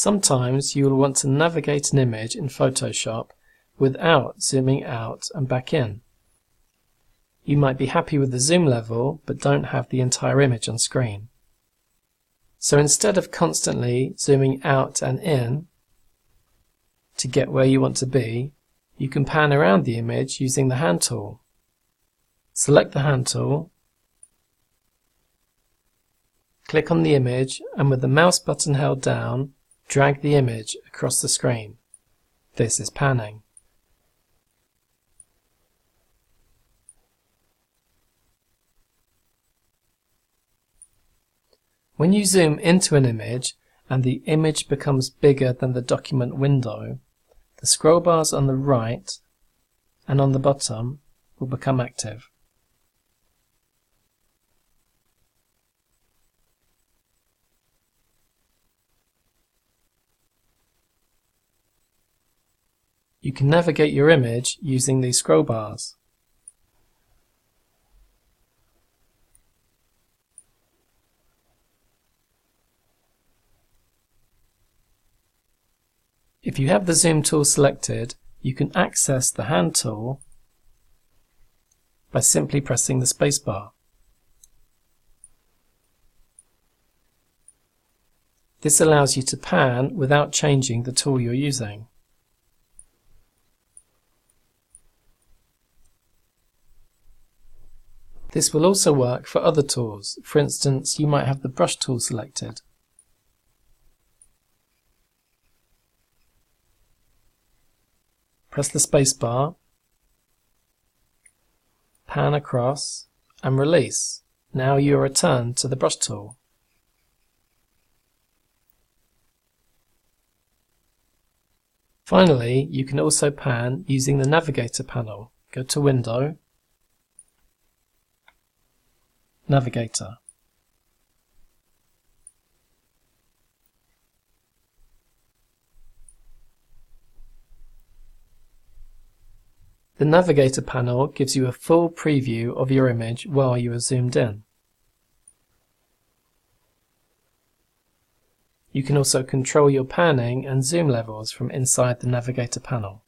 Sometimes you will want to navigate an image in Photoshop without zooming out and back in. You might be happy with the zoom level but don't have the entire image on screen. So instead of constantly zooming out and in to get where you want to be, you can pan around the image using the hand tool. Select the hand tool, click on the image, and with the mouse button held down, drag the image across the screen. This is panning. When you zoom into an image and the image becomes bigger than the document window, the scroll bars on the right and on the bottom will become active. You can navigate your image using these scroll bars. If you have the zoom tool selected, you can access the hand tool by simply pressing the spacebar. This allows you to pan without changing the tool you're using. This will also work for other tools. For instance, you might have the brush tool selected. Press the spacebar, pan across, and release. Now you are returned to the brush tool. Finally, you can also pan using the Navigator panel. Go to Window, Navigator. The Navigator panel gives you a full preview of your image while you are zoomed in. You can also control your panning and zoom levels from inside the Navigator panel.